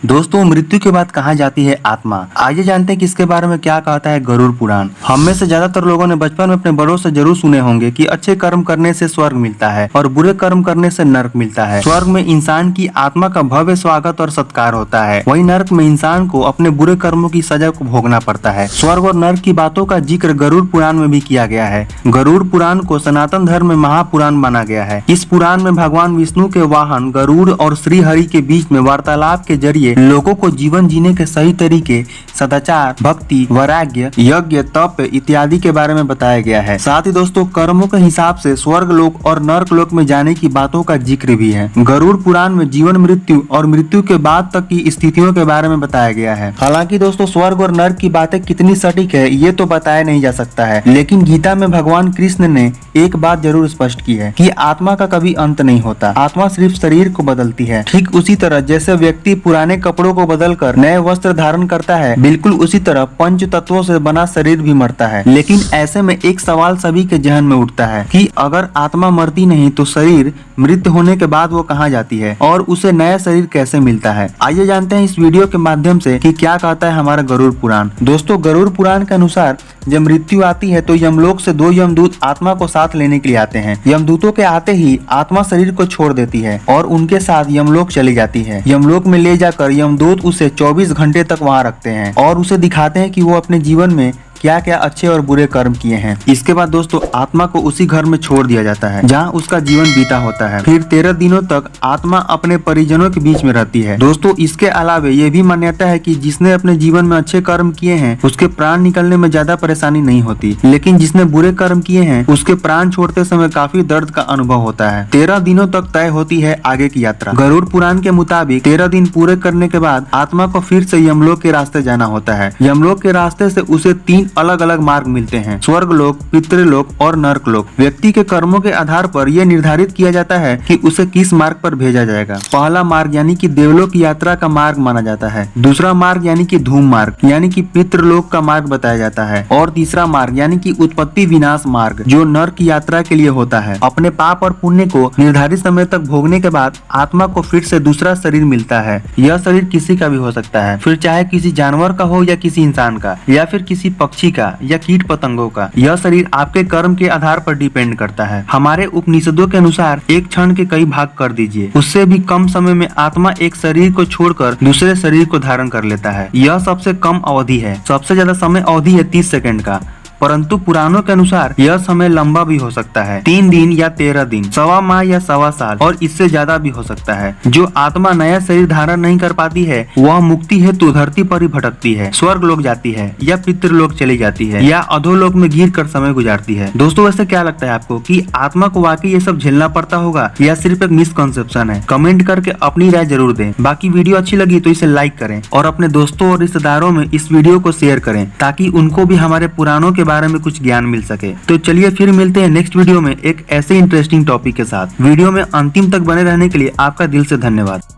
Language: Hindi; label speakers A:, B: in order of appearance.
A: दोस्तों, मृत्यु के बाद कहाँ जाती है आत्मा? आइए जानते हैं कि इसके बारे में क्या कहता है गरुड़ पुराण। हम में से ज्यादातर लोगों ने बचपन में अपने बड़ों से जरूर सुने होंगे कि अच्छे कर्म करने से स्वर्ग मिलता है और बुरे कर्म करने से नरक मिलता है। स्वर्ग में इंसान की आत्मा का भव्य स्वागत और सत्कार होता है, वहीं नरक में इंसान को अपने बुरे कर्मों की सजा को भोगना पड़ता है। स्वर्ग और नरक की बातों का जिक्र गरुड़ पुराण में भी किया गया है। गरुड़ पुराण को सनातन धर्म में महापुराण माना गया है। इस पुराण में भगवान विष्णु के वाहन गरुड़ और श्री हरि के बीच में वार्तालाप के जरिए लोगों को जीवन जीने के सही तरीके, सदाचार, भक्ति, वैराग्य, यज्ञ, तप इत्यादि के बारे में बताया गया है। साथ ही दोस्तों, कर्मों के हिसाब से स्वर्ग लोक और नरक लोक में जाने की बातों का जिक्र भी है। गरुड़ पुराण में जीवन, मृत्यु और मृत्यु के बाद तक की स्थितियों के बारे में बताया गया है। हालांकि दोस्तों, स्वर्ग और नरक की बातें कितनी सटीक है ये तो बताया नहीं जा सकता है, लेकिन गीता में भगवान कृष्ण ने एक बात जरूर स्पष्ट की है कि आत्मा का कभी अंत नहीं होता। आत्मा सिर्फ शरीर को बदलती है। ठीक उसी तरह जैसे व्यक्ति पुराने कपड़ों को बदलकर नए वस्त्र धारण करता है, बिल्कुल उसी तरह पंच तत्वों से बना शरीर भी मरता है। लेकिन ऐसे में एक सवाल सभी के जहन में उठता है कि अगर आत्मा मरती नहीं तो शरीर मृत्यु होने के बाद वो कहाँ जाती है और उसे नया शरीर कैसे मिलता है? आइए जानते हैं इस वीडियो के माध्यम से कि क्या कहता है हमारा गरुड़ पुराण। दोस्तों, गरुड़ पुराण के अनुसार जब मृत्यु आती है तो यमलोक से दो यमदूत आत्मा को साथ लेने के लिए आते हैं। यमदूतों के आते ही आत्मा शरीर को छोड़ देती है और उनके साथ यमलोक चली जाती है। यमलोक में ले जाकर यमदूत उसे 24 घंटे तक वहाँ रखते हैं और उसे दिखाते हैं कि वो अपने जीवन में क्या क्या अच्छे और बुरे कर्म किए हैं। इसके बाद दोस्तों, आत्मा को उसी घर में छोड़ दिया जाता है जहाँ उसका जीवन बीता होता है। फिर 13 दिनों तक आत्मा अपने परिजनों के बीच में रहती है। दोस्तों, इसके अलावा ये भी मान्यता है कि जिसने अपने जीवन में अच्छे कर्म किए हैं उसके प्राण निकलने में ज्यादा परेशानी नहीं होती, लेकिन जिसने बुरे कर्म किए हैं उसके प्राण छोड़ते समय काफी दर्द का अनुभव होता है। 13 दिनों तक तय होती है आगे की यात्रा। गरुड़ पुराण के मुताबिक 13 दिन पूरे करने के बाद आत्मा को फिर से यमलोक के रास्ते जाना होता है। यमलोक के रास्ते से उसे 3 अलग अलग मार्ग मिलते हैं, स्वर्ग लोक, पितृलोक और नरक लोक। व्यक्ति के कर्मों के आधार पर यह निर्धारित किया जाता है कि उसे किस मार्ग पर भेजा जाएगा। पहला मार्ग यानी कि देवलोक की यात्रा का मार्ग माना जाता है। दूसरा मार्ग यानी कि धूम मार्ग यानी कि पितृलोक का मार्ग बताया जाता है और तीसरा मार्ग यानी कि उत्पत्ति विनाश मार्ग जो नरक की यात्रा के लिए होता है। अपने पाप और पुण्य को निर्धारित समय तक भोगने के बाद आत्मा को फिर से दूसरा शरीर मिलता है। यह शरीर किसी का भी हो सकता है, फिर चाहे किसी जानवर का हो या किसी इंसान का या फिर किसी पक्षी का या कीट पतंगों का। यह शरीर आपके कर्म के आधार पर डिपेंड करता है। हमारे उपनिषदों के अनुसार एक क्षण के कई भाग कर दीजिए, उससे भी कम समय में आत्मा एक शरीर को छोड़कर दूसरे शरीर को धारण कर लेता है। यह सबसे कम अवधि है। सबसे ज्यादा समय अवधि है 30 सेकंड का, परंतु पुराणों के अनुसार यह समय लंबा भी हो सकता है, 3 दिन या 13 दिन, 1.25 माह या 1.25 साल और इससे ज्यादा भी हो सकता है। जो आत्मा नया शरीर धारण नहीं कर पाती है वह मुक्ति हेतु धरती पर ही भटकती है, स्वर्ग लोक जाती है या पितृलोक चली जाती है या अधोलोक में गिर कर समय गुजारती है। दोस्तों, वैसे क्या लगता है आपको कि आत्मा को वाकई ये सब झेलना पड़ता होगा या सिर्फ एक मिसकंसेप्शन है? कमेंट करके अपनी राय जरूर दें। बाकी वीडियो अच्छी लगी तो इसे लाइक करें और अपने दोस्तों और रिश्तेदारों में इस वीडियो को शेयर करें ताकि उनको भी हमारे पुराणों के बारे में कुछ ज्ञान मिल सके। तो चलिए फिर मिलते हैं नेक्स्ट वीडियो में एक ऐसे इंटरेस्टिंग टॉपिक के साथ। वीडियो में अंतिम तक बने रहने के लिए आपका दिल से धन्यवाद।